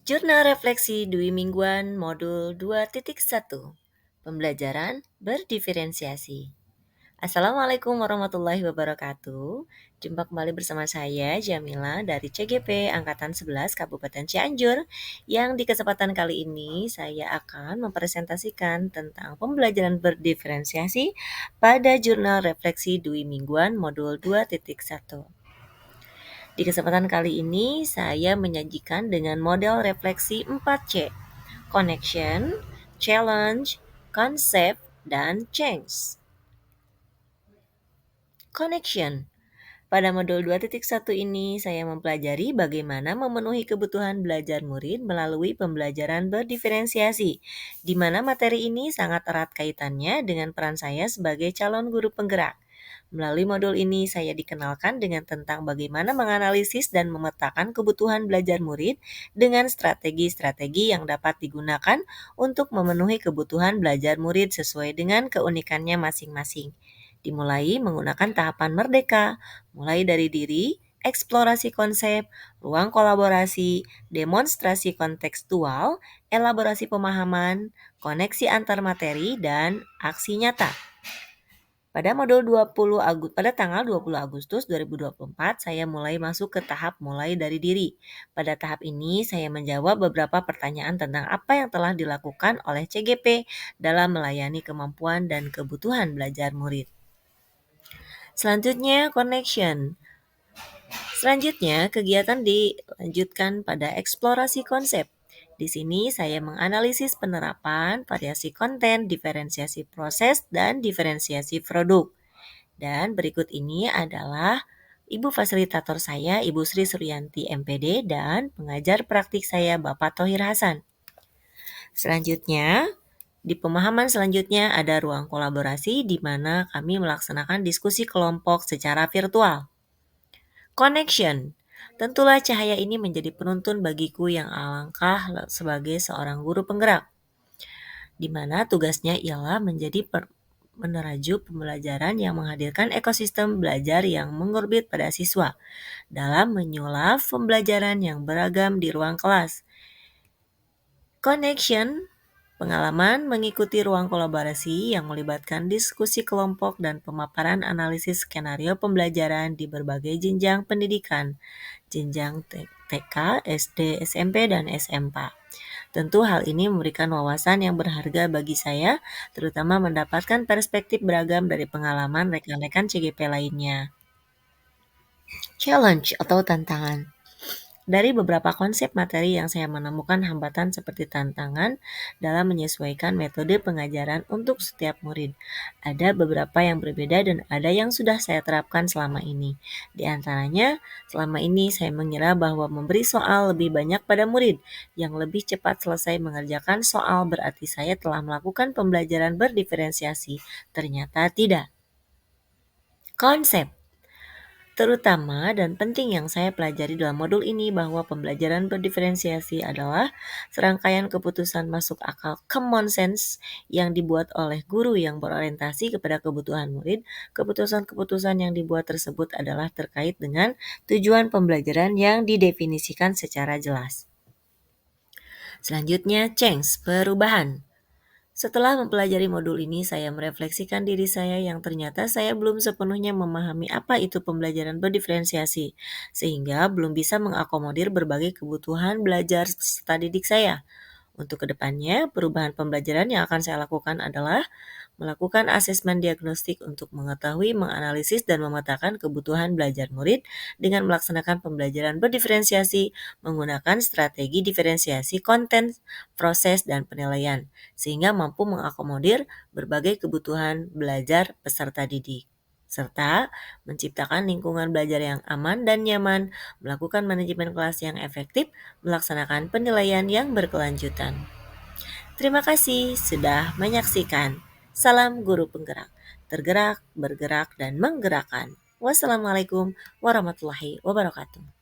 Jurnal Refleksi Dwi Mingguan Modul 2.1 Pembelajaran Berdiferensiasi. Assalamualaikum warahmatullahi wabarakatuh. Jumpa kembali bersama saya Jamila dari CGP Angkatan 11 Kabupaten Cianjur, yang di kesempatan kali ini saya akan mempresentasikan tentang pembelajaran berdiferensiasi pada Jurnal Refleksi Dwi Mingguan Modul 2.1. Di kesempatan kali ini saya menyajikan dengan model refleksi 4C: connection, challenge, concept, dan change. Connection. Pada modul 2.1 ini saya mempelajari bagaimana memenuhi kebutuhan belajar murid melalui pembelajaran berdiferensiasi, di mana materi ini sangat erat kaitannya dengan peran saya sebagai calon guru penggerak. Melalui modul ini saya dikenalkan dengan tentang bagaimana menganalisis dan memetakan kebutuhan belajar murid dengan strategi-strategi yang dapat digunakan untuk memenuhi kebutuhan belajar murid sesuai dengan keunikannya masing-masing. Dimulai menggunakan tahapan merdeka, mulai dari diri, eksplorasi konsep, ruang kolaborasi, demonstrasi kontekstual, elaborasi pemahaman, koneksi antar materi, dan aksi nyata. Pada tanggal 20 Agustus 2024, saya mulai masuk ke tahap mulai dari diri. Pada tahap ini, saya menjawab beberapa pertanyaan tentang apa yang telah dilakukan oleh CGP dalam melayani kemampuan dan kebutuhan belajar murid. Selanjutnya, connection. Selanjutnya, kegiatan dilanjutkan pada eksplorasi konsep. Di sini saya menganalisis penerapan, variasi konten, diferensiasi proses, dan diferensiasi produk. Dan berikut ini adalah Ibu fasilitator saya, Ibu Sri Suryanti MPD, dan pengajar praktik saya, Bapak Thohir Hasan. Selanjutnya, di pemahaman selanjutnya ada ruang kolaborasi di mana kami melaksanakan diskusi kelompok secara virtual. Connection. Tentulah cahaya ini menjadi penuntun bagiku yang alangkah sebagai seorang guru penggerak, di mana tugasnya ialah menjadi meneraju pembelajaran yang menghadirkan ekosistem belajar yang mengorbit pada siswa dalam menyulap pembelajaran yang beragam di ruang kelas. Connection. Pengalaman mengikuti ruang kolaborasi yang melibatkan diskusi kelompok dan pemaparan analisis skenario pembelajaran di berbagai jenjang pendidikan, jenjang TK, SD, SMP, dan SMA. Tentu hal ini memberikan wawasan yang berharga bagi saya, terutama mendapatkan perspektif beragam dari pengalaman rekan-rekan CGP lainnya. Challenge atau tantangan. Dari beberapa konsep materi yang saya menemukan hambatan seperti tantangan dalam menyesuaikan metode pengajaran untuk setiap murid. Ada beberapa yang berbeda dan ada yang sudah saya terapkan selama ini. Di antaranya, selama ini saya mengira bahwa memberi soal lebih banyak pada murid yang lebih cepat selesai mengerjakan soal berarti saya telah melakukan pembelajaran berdiferensiasi. Ternyata tidak. Konsep terutama dan penting yang saya pelajari dalam modul ini bahwa pembelajaran berdiferensiasi adalah serangkaian keputusan masuk akal common sense yang dibuat oleh guru yang berorientasi kepada kebutuhan murid. Keputusan-keputusan yang dibuat tersebut adalah terkait dengan tujuan pembelajaran yang didefinisikan secara jelas. Selanjutnya, change, perubahan. Setelah mempelajari modul ini, saya merefleksikan diri saya yang ternyata saya belum sepenuhnya memahami apa itu pembelajaran berdiferensiasi, sehingga belum bisa mengakomodir berbagai kebutuhan belajar peserta didik saya. Untuk kedepannya, perubahan pembelajaran yang akan saya lakukan adalah melakukan asesmen diagnostik untuk mengetahui, menganalisis, dan memetakan kebutuhan belajar murid dengan melaksanakan pembelajaran berdiferensiasi menggunakan strategi diferensiasi konten, proses, dan penilaian, sehingga mampu mengakomodir berbagai kebutuhan belajar peserta didik, serta menciptakan lingkungan belajar yang aman dan nyaman, melakukan manajemen kelas yang efektif, melaksanakan penilaian yang berkelanjutan. Terima kasih sudah menyaksikan. Salam guru penggerak, tergerak, bergerak, dan menggerakkan. Wassalamualaikum warahmatullahi wabarakatuh.